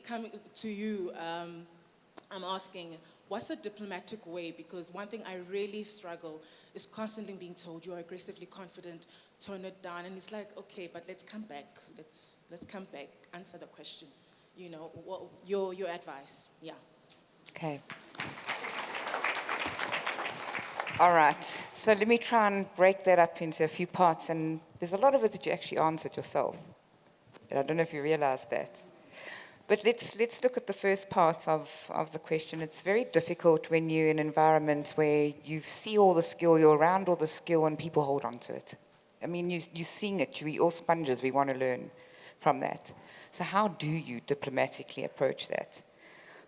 coming to you, I'm asking, what's a diplomatic way? Because one thing I really struggle is constantly being told you're aggressively confident, tone it down, and it's like, okay, but let's come back. Let's come back. Answer the question. You know, what, your advice. Yeah. Okay. All right. So let me try and break that up into a few parts, and there's a lot of it that you actually answered yourself. And I don't know if you realize that. But let's look at the first part of the question. It's very difficult when you're in an environment where you see all the skill, you're around all the skill, and people hold on to it. I mean, you're seeing it. We're all sponges. We want to learn from that. So how do you diplomatically approach that?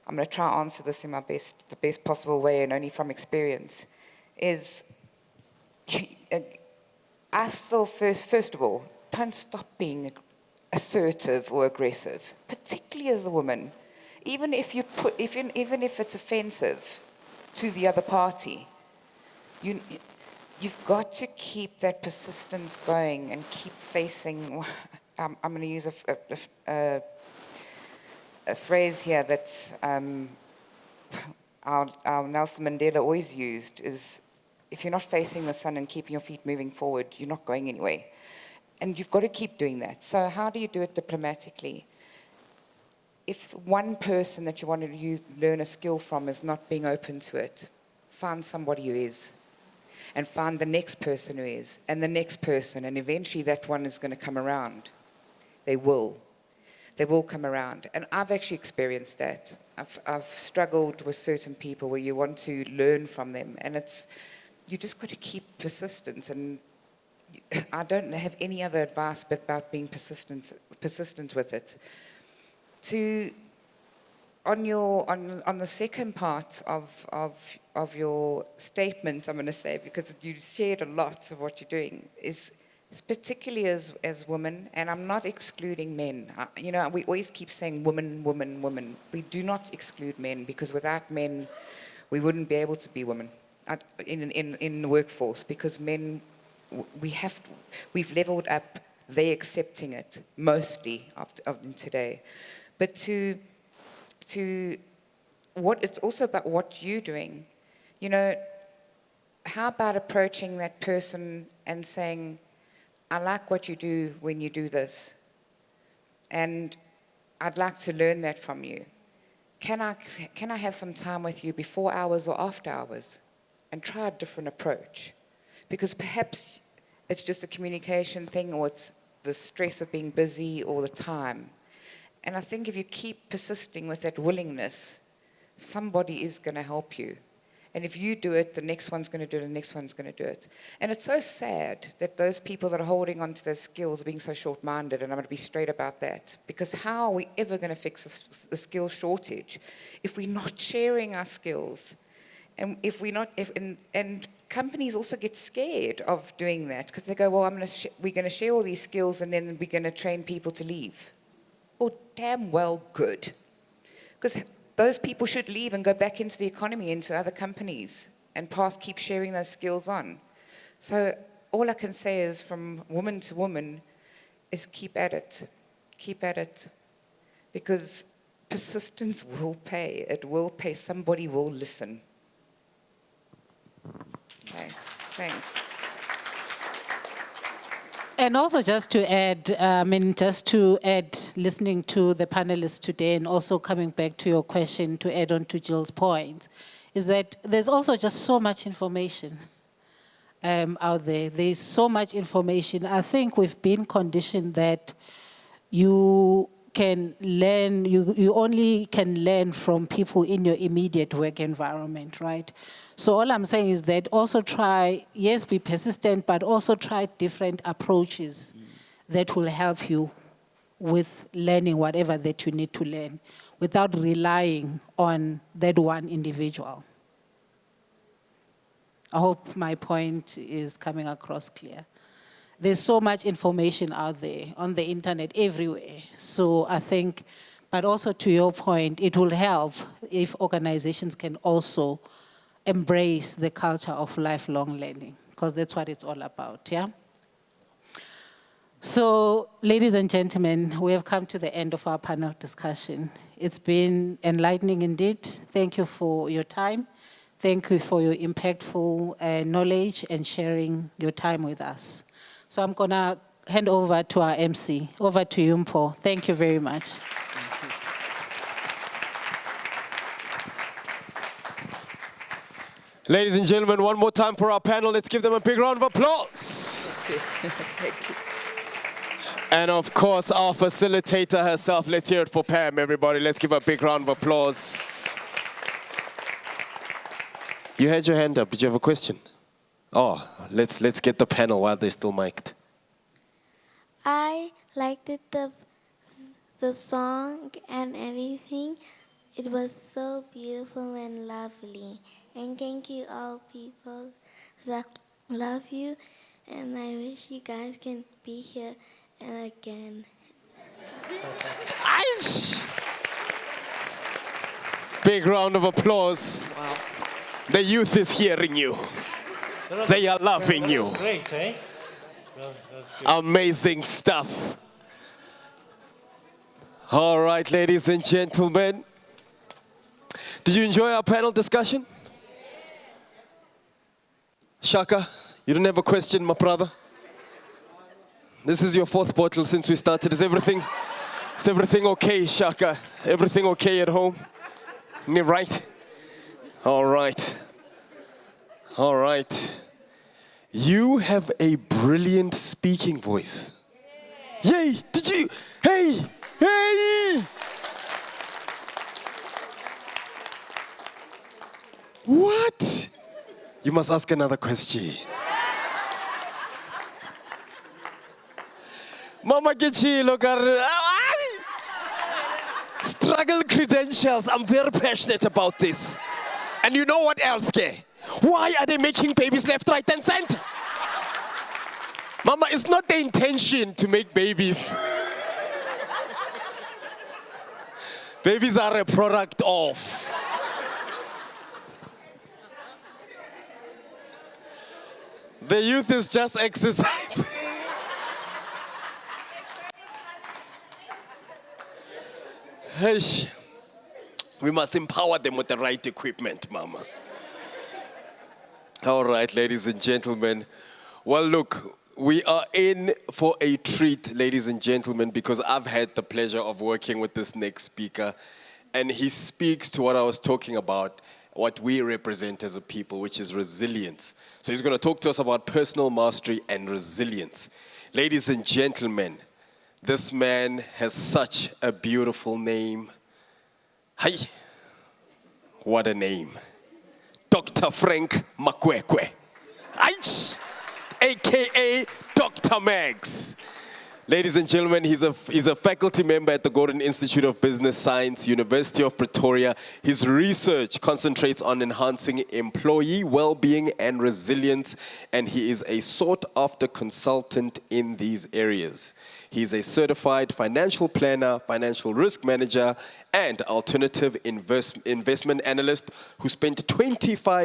I'm going to try and answer this in the best possible way, and only from experience. I still, first of all, don't stop being assertive or aggressive, particularly as a woman. Even if even if it's offensive to the other party, you've got to keep that persistence going and keep facing. I'm going to use a phrase here that our Nelson Mandela always used is, if you're not facing the sun and keeping your feet moving forward, you're not going anywhere. And you've got to keep doing that. So how do you do it diplomatically? If one person that you want to learn a skill from is not being open to it, find somebody who is. And find the next person who is. And the next person. And eventually that one is going to come around. They will. They will come around. And I've actually experienced that. I've struggled with certain people where you want to learn from them. And you just got to keep persistence. And I don't have any other advice but about being persistent with it. On the second part of your statement, I'm going to say, because you shared a lot of what you're doing, is particularly as women, and I'm not excluding men. We always keep saying women, women, women. We do not exclude men, because without men, we wouldn't be able to be women in the workforce, because men, we've leveled up, they're accepting it, mostly today. But it's also about what you're doing. How about approaching that person and saying, I like what you do when you do this, and I'd like to learn that from you. Can I have some time with you before hours or after hours? And try a different approach. Because perhaps it's just a communication thing, or it's the stress of being busy all the time. And I think if you keep persisting with that willingness, somebody is going to help you. And if you do it, the next one's going to do it, the next one's going to do it. And it's so sad that those people that are holding on to those skills are being so short-minded, and I'm going to be straight about that. Because how are we ever going to fix a skill shortage if we're not sharing our skills? And and companies also get scared of doing that, because they go, well, we're going to share all these skills, and then we're going to train people to leave. Well, damn well good. Because those people should leave and go back into the economy, into other companies, and keep sharing those skills on. So all I can say is, from woman to woman, is keep at it. Keep at it. Because persistence will pay. It will pay. Somebody will listen. Okay, thanks. And also just to add, listening to the panelists today, and also coming back to your question to add on to Jill's point, is that there's also just so much information out there. There's so much information. I think we've been conditioned that you can learn, you only can learn from people in your immediate work environment, right? So all I'm saying is that also try, yes, be persistent, but also try different approaches that will help you with learning whatever that you need to learn without relying on that one individual. I hope my point is coming across clear. There's so much information out there on the internet everywhere. So I think, but also to your point, it will help if organizations can also embrace the culture of lifelong learning, because that's what it's all about, yeah? So, ladies and gentlemen, we have come to the end of our panel discussion. It's been enlightening indeed. Thank you for your time. Thank you for your impactful knowledge and sharing your time with us. So I'm gonna hand over to our MC. Over to you, Mpho. Thank you very much. Ladies and gentlemen, one more time for our panel. Let's give them a big round of applause. Thank you. And of course, our facilitator herself. Let's hear it for Pam, everybody. Let's give her a big round of applause. You had your hand up. Did you have a question? Oh, let's get the panel while they're still mic'd. I liked it, the song and everything. It was so beautiful and lovely. And thank you all people that love you. And I wish you guys can be here and again. Aish! Big round of applause. Wow. The youth is hearing you. They are loving you. Great, eh? That's good. Amazing stuff. All right, ladies and gentlemen. Did you enjoy our panel discussion? Shaka, you don't have a question, my brother? This is your fourth bottle since we started. Is everything okay, Shaka? Everything okay at home? Right? All right. All right. You have a brilliant speaking voice. Yay! Did you? Hey! Hey! What? You must ask another question. Mama Kichilo, struggle credentials. I'm very passionate about this. And you know what else, Ke? Why are they making babies left, right, and center? Mama, it's not the intention to make babies. Babies are a product of. The youth is just exercise. Hey, we must empower them with the right equipment, Mama. All right, ladies and gentlemen. Well, look, we are in for a treat, ladies and gentlemen, because I've had the pleasure of working with this next speaker, and he speaks to what I was talking about, what we represent as a people, which is resilience. So he's going to talk to us about personal mastery and resilience. Ladies and gentlemen, this man has such a beautiful name. Hi, what a name. Dr. Frank Makwekwe, a.k.a. Dr. Mags. Ladies and gentlemen, he's a faculty member at the Gordon Institute of Business Science, University of Pretoria. His research concentrates on enhancing employee well-being and resilience, and he is a sought-after consultant in these areas. He's a certified financial planner, financial risk manager, and alternative investment analyst who spent 25